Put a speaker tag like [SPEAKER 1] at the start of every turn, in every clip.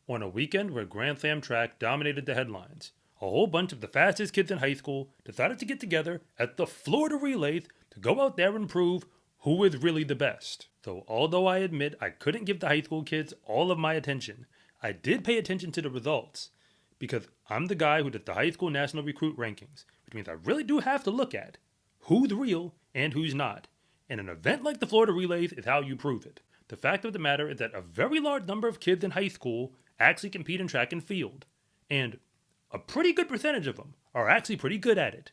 [SPEAKER 1] On a weekend where Grand Slam track dominated the headlines, a whole bunch of the fastest kids in high school decided to get together at the Florida Relays to go out there and prove who is really the best. So although I admit I couldn't give the high school kids all of my attention, I did pay attention to the results because I'm the guy who does the high school national recruit rankings, which means I really do have to look at who's real and who's not. And an event like the Florida Relays is how you prove it. The fact of the matter is that a very large number of kids in high school actually compete in track and field, and a pretty good percentage of them are actually pretty good at it.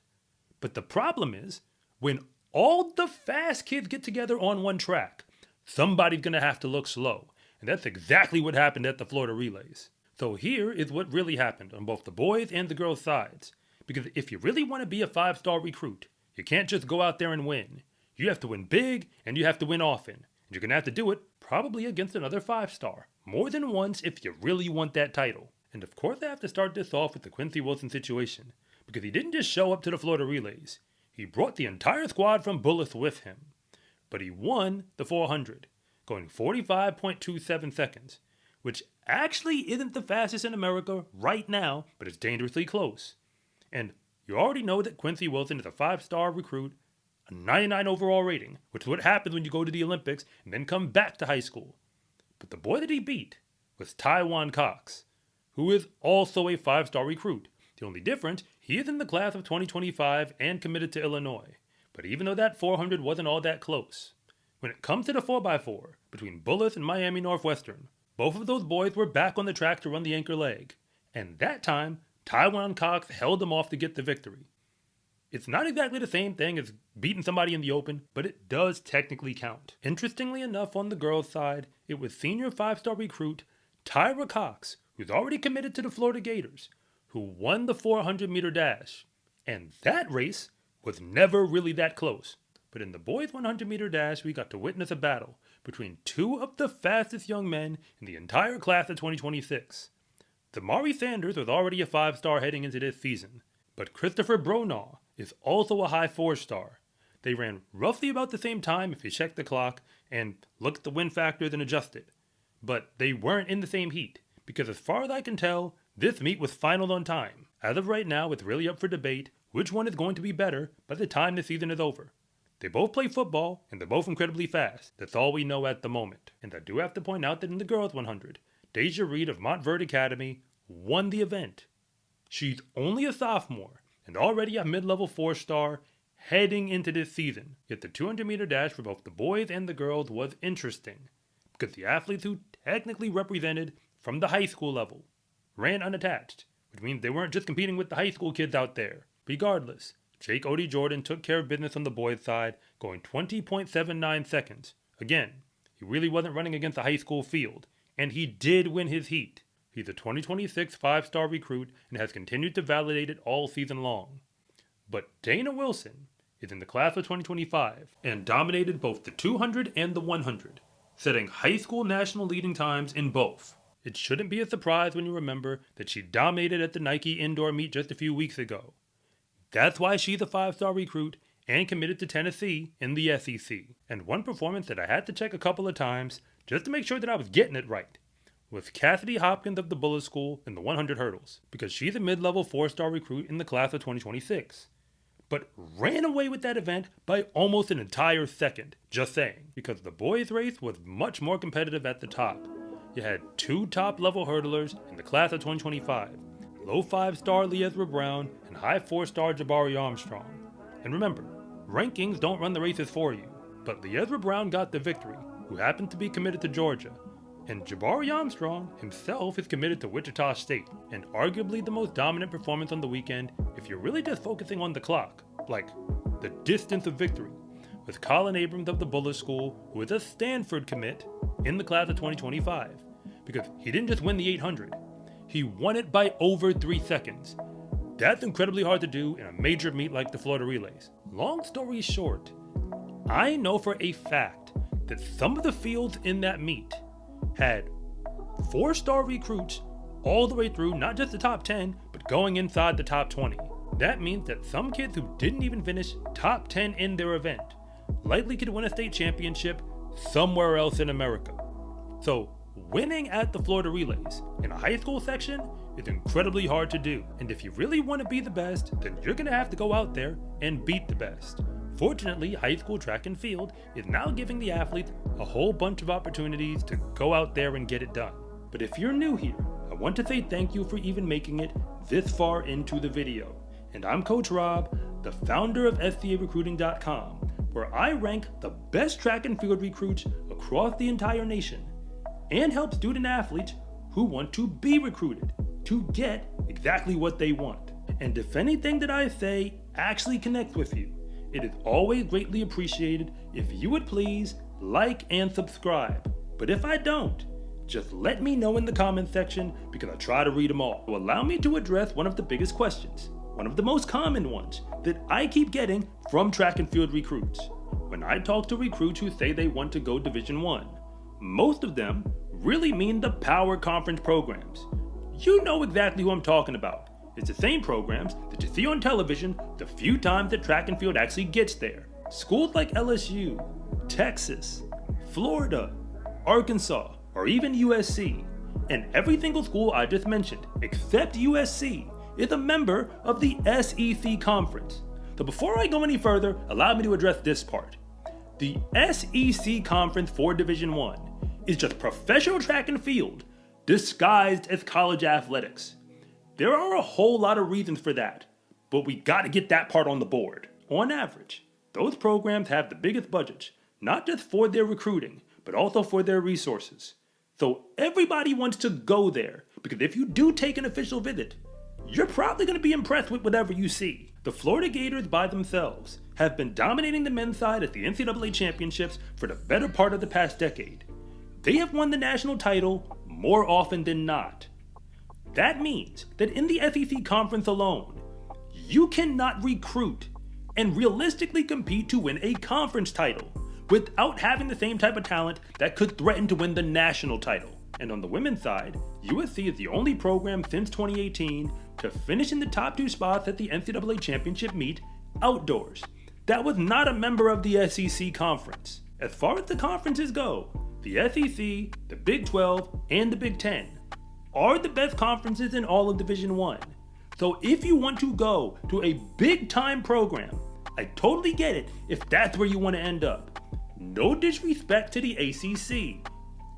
[SPEAKER 1] But the problem is, when all the fast kids get together on one track, somebody's going to have to look slow, and that's exactly what happened at the Florida Relays. So here is what really happened on both the boys and the girls' sides, because if you really want to be a 5-star recruit, you can't just go out there and win. You have to win big, and you have to win often. And you're going to have to do it probably against another 5-star, more than once if you really want that title. And of course I have to start this off with the Quincy Wilson situation, because he didn't just show up to the Florida Relays. He brought the entire squad from Bullis with him. But he won the 400, going 45.27 seconds, which actually isn't the fastest in America right now, but it's dangerously close. And you already know that Quincy Wilson is a 5-star recruit, a 99 overall rating, which is what happens when you go to the Olympics and then come back to high school. But the boy that he beat was Taiwan Cox, who is also a 5-star recruit. The only difference, he is in the class of 2025 and committed to Illinois. But even though that 400 wasn't all that close, when it comes to the 4x4 between Bullis and Miami Northwestern, both of those boys were back on the track to run the anchor leg. And that time, Taiwan Cox held them off to get the victory. It's not exactly the same thing as beating somebody in the open, but it does technically count. Interestingly enough, on the girls' side, it was senior 5-star recruit Tyra Cox, who's already committed to the Florida Gators, who won the 400-meter dash. And that race was never really that close. But in the boys' 100-meter dash, we got to witness a battle between two of the fastest young men in the entire class of 2026. Damari Sanders was already a 5-star heading into this season, but Christopher Bronaugh is also a high 4-star. They ran roughly about the same time if you check the clock and look at the win factors and adjust it. But they weren't in the same heat, because as far as I can tell, this meet was finaled on time. As of right now, it's really up for debate which one is going to be better by the time the season is over. They both play football, and they're both incredibly fast. That's all we know at the moment. And I do have to point out that in the girls 100, Deja Reed of Montverde Academy won the event. She's only a sophomore, and already a mid-level 4-star heading into this season. Yet the 200-meter dash for both the boys and the girls was interesting, because the athletes who technically represented from the high school level ran unattached, which means they weren't just competing with the high school kids out there. Regardless, Jake Odie Jordan took care of business on the boys' side, going 20.79 seconds. Again, he really wasn't running against a high school field, and he did win his heat. He's a 2026 5-star recruit and has continued to validate it all season long. But Dana Wilson is in the class of 2025 and dominated both the 200 and the 100, setting high school national leading times in both. It shouldn't be a surprise when you remember that she dominated at the Nike indoor meet just a few weeks ago. That's why she's a 5-star recruit and committed to Tennessee in the SEC. And one performance that I had to check a couple of times just to make sure that I was getting it right was Cassidy Hopkins of the Bullis School in the 100 hurdles, because she's a mid-level 4-star recruit in the class of 2026. But ran away with that event by almost an entire second, just saying, because the boys' race was much more competitive at the top. You had two top-level hurdlers in the class of 2025, low 5-star Liezra Brown and high 4-star Jabari Armstrong. And remember, rankings don't run the races for you, but Liezra Brown got the victory, who happened to be committed to Georgia. And Jabari Armstrong himself is committed to Wichita State, and arguably the most dominant performance on the weekend if you're really just focusing on the clock, like the distance of victory, was Colin Abrams of the Bullis School, who is a Stanford commit in the class of 2025, because he didn't just win the 800, he won it by over 3 seconds. That's incredibly hard to do in a major meet like the Florida Relays. Long story short, I know for a fact that some of the fields in that meet had 4-star recruits all the way through, not just the top 10, but going inside the top 20. That means that some kids who didn't even finish top 10 in their event likely could win a state championship somewhere else in America. So Winning at the Florida Relays in a high school section is incredibly hard to do, and if you really want to be the best, then you're going to have to go out there and beat the best. Fortunately, high school track and field is now giving the athletes a whole bunch of opportunities to go out there and get it done. But if you're new here, I want to say thank you for even making it this far into the video. And I'm Coach Rob, the founder of SCArecruiting.com, where I rank the best track and field recruits across the entire nation and help student athletes who want to be recruited to get exactly what they want. And if anything that I say actually connects with you, it is always greatly appreciated if you would please like and subscribe. But if I don't, just let me know in the comment section because I try to read them all. So allow me to address one of the biggest questions, one of the most common ones that I keep getting from track and field recruits. When I talk to recruits who say they want to go Division I, most of them really mean the Power Conference programs. You know exactly who I'm talking about. It's the same programs that you see on television the few times that track and field actually gets there. Schools like LSU, Texas, Florida, Arkansas, or even USC. And every single school I just mentioned, except USC, is a member of the SEC Conference. So before I go any further, allow me to address this part. The SEC Conference for Division I is just professional track and field disguised as college athletics. There are a whole lot of reasons for that, but we gotta get that part on the board. On average, those programs have the biggest budgets, not just for their recruiting, but also for their resources. So everybody wants to go there, because if you do take an official visit, you're probably gonna be impressed with whatever you see. The Florida Gators by themselves have been dominating the men's side at the NCAA championships for the better part of the past decade. They have won the national title more often than not. That means that in the SEC Conference alone, you cannot recruit and realistically compete to win a conference title without having the same type of talent that could threaten to win the national title. And on the women's side, USC is the only program since 2018 to finish in the top 2 spots at the NCAA championship meet outdoors. That was not a member of the SEC Conference. As far as the conferences go, the SEC, the Big 12, and the Big 10 are the best conferences in all of Division I. So if you want to go to a big time program, I totally get it if that's where you want to end up. No disrespect to the ACC.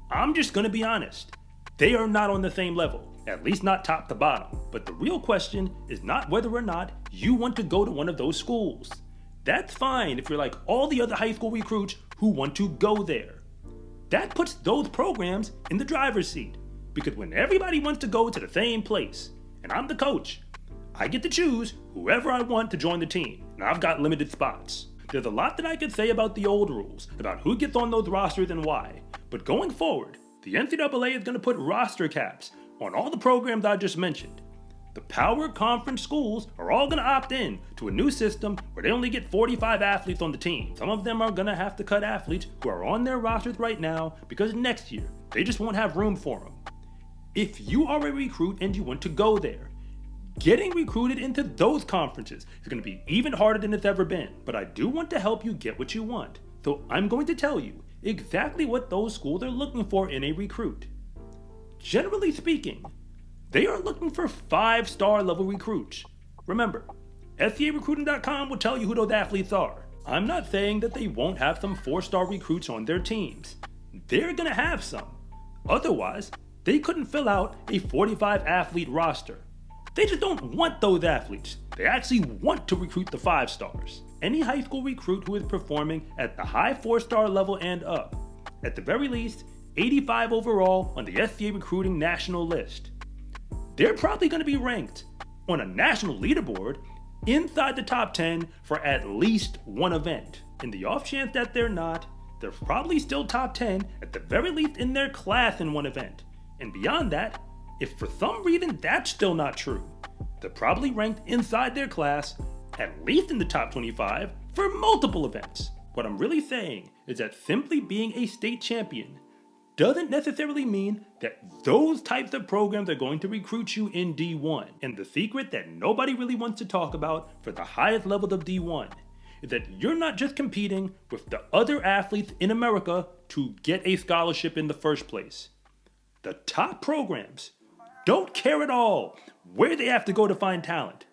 [SPEAKER 1] I'm just gonna be honest. They are not on the same level, at least not top to bottom. But the real question is not whether or not you want to go to one of those schools. That's fine if you're like all the other high school recruits who want to go there. That puts those programs in the driver's seat, because when everybody wants to go to the same place, and I'm the coach, I get to choose whoever I want to join the team, and I've got limited spots. There's a lot that I could say about the old rules, about who gets on those rosters and why, but going forward, the NCAA is going to put roster caps on all the programs I just mentioned. The Power Conference schools are all going to opt in to a new system where they only get 45 athletes on the team. Some of them are going to have to cut athletes who are on their rosters right now because next year they just won't have room for them. If you are a recruit and you want to go there, getting recruited into those conferences is going to be even harder than it's ever been. But I do want to help you get what you want. So I'm going to tell you exactly what those schools are looking for in a recruit. Generally speaking, they are looking for 5-star level recruits. Remember, SCArecruiting.com will tell you who those athletes are. I'm not saying that they won't have some 4-star recruits on their teams. They're going to have some. Otherwise, they couldn't fill out a 45 athlete roster. They just don't want those athletes. They actually want to recruit the 5-stars. Any high school recruit who is performing at the high 4-star level and up, at the very least, 85 overall on the SCA Recruiting national list. They're probably going to be ranked on a national leaderboard inside the top 10 for at least one event. In the off chance that they're not, they're probably still top 10 at the very least in their class in one event. And beyond that, if for some reason that's still not true, they're probably ranked inside their class, at least in the top 25, for multiple events. What I'm really saying is that simply being a state champion doesn't necessarily mean that those types of programs are going to recruit you in D1. And the secret that nobody really wants to talk about for the highest levels of D1 is that you're not just competing with the other athletes in America to get a scholarship in the first place. The top programs don't care at all where they have to go to find talent.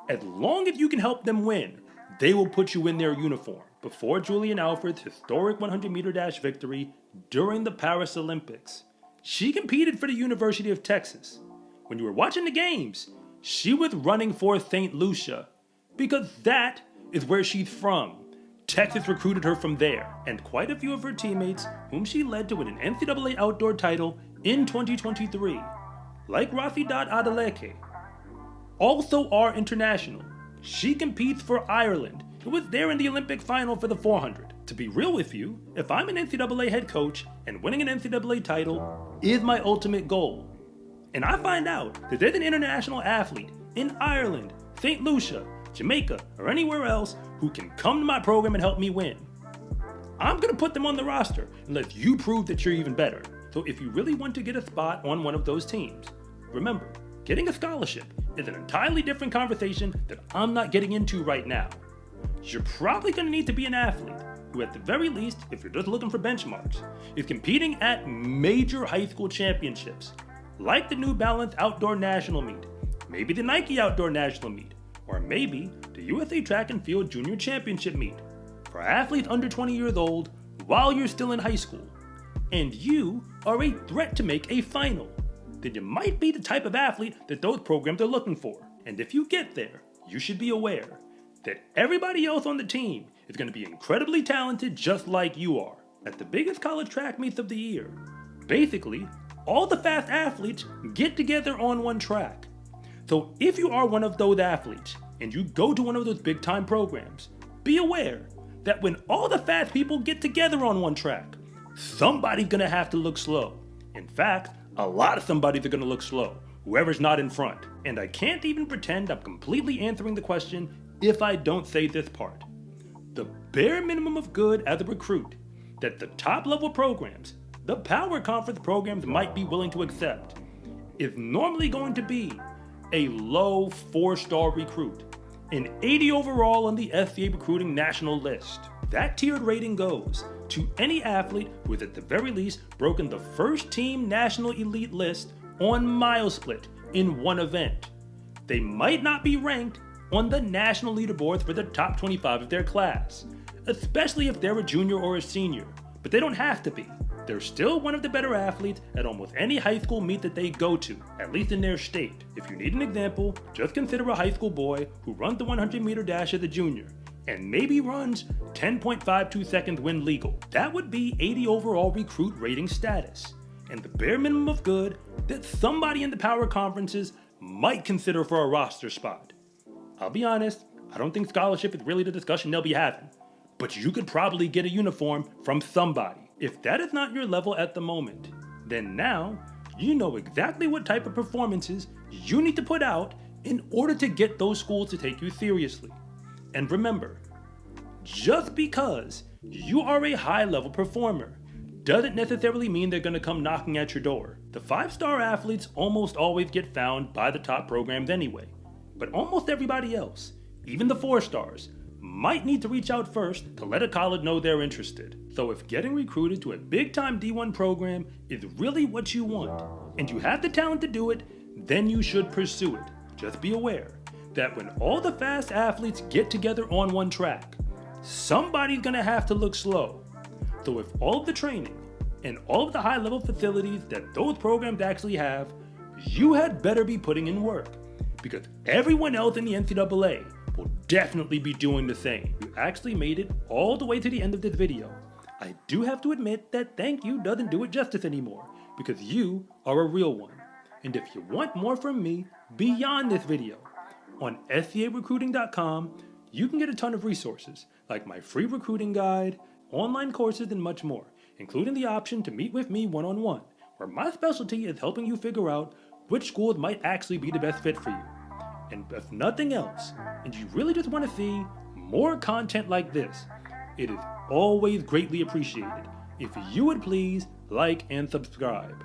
[SPEAKER 1] As long as you can help them win, they will put you in their uniform. Before Julian Alfred's historic 100-meter dash victory during the Paris Olympics, she competed for the University of Texas. When you were watching the games, she was running for St. Lucia because that is where she's from. Texas recruited her from there, and quite a few of her teammates, whom she led to win an NCAA outdoor title in 2023, like Rafidat Adeleke, also are international. She competes for Ireland and was there in the Olympic final for the 400. To be real with you, if I'm an NCAA head coach and winning an NCAA title is my ultimate goal, and I find out that there's an international athlete in Ireland, St. Lucia, Jamaica, or anywhere else who can come to my program and help me win, I'm going to put them on the roster unless you prove that you're even better. So if you really want to get a spot on one of those teams, remember, getting a scholarship is an entirely different conversation that I'm not getting into right now. You're probably going to need to be an athlete who, at the very least, if you're just looking for benchmarks, is competing at major high school championships, like the New Balance Outdoor National Meet, maybe the Nike Outdoor National Meet, or maybe the USA Track and Field Junior Championship Meet, for athletes under 20 years old while you're still in high school, and you are a threat to make a final, then you might be the type of athlete that those programs are looking for. And if you get there, you should be aware that everybody else on the team is going to be incredibly talented just like you are. At the biggest college track meets of the year, basically, all the fast athletes get together on one track. So if you are one of those athletes and you go to one of those big time programs, be aware that when all the fast people get together on one track, somebody's going to have to look slow. In fact, a lot of somebody's are going to look slow, whoever's not in front. And I can't even pretend I'm completely answering the question if I don't say this part. The bare minimum of good as a recruit that the top level programs, the power conference programs might be willing to accept, is normally going to be a low 4-star recruit, an 80 overall on the SCA recruiting national list. That tiered rating goes to any athlete who has at the very least broken the first team national elite list on mile split in one event. They might not be ranked on the national leaderboards for the top 25 of their class, especially if they're a junior or a senior, but they don't have to be. They're still one of the better athletes at almost any high school meet that they go to, at least in their state. If you need an example, just consider a high school boy who runs the 100-meter dash as a junior, and maybe runs 10.52 seconds when legal. That would be 80 overall recruit rating status, and the bare minimum of good that somebody in the power conferences might consider for a roster spot. I'll be honest, I don't think scholarship is really the discussion they'll be having, but you could probably get a uniform from somebody. If that is not your level at the moment, then now you know exactly what type of performances you need to put out in order to get those schools to take you seriously. And remember, just because you are a high-level performer doesn't necessarily mean they're going to come knocking at your door. The 5-star athletes almost always get found by the top programs anyway, but almost everybody else, even the 4-stars, might need to reach out first to let a college know they're interested. So if getting recruited to a big-time D1 program is really what you want, and you have the talent to do it, then you should pursue it. Just be aware that when all the fast athletes get together on one track, somebody's gonna have to look slow. So if all of the training and all of the high-level facilities that those programs actually have, you had better be putting in work, because everyone else in the NCAA will definitely be doing the same. You actually made it all the way to the end of this video. I do have to admit that thank you doesn't do it justice anymore, because you are a real one. And if you want more from me beyond this video, on SCArecruiting.com, you can get a ton of resources, like my free recruiting guide, online courses, and much more, including the option to meet with me one-on-one, where my specialty is helping you figure out which schools might actually be the best fit for you. And if nothing else, and you really just want to see more content like this, it is always greatly appreciated if you would please like and subscribe.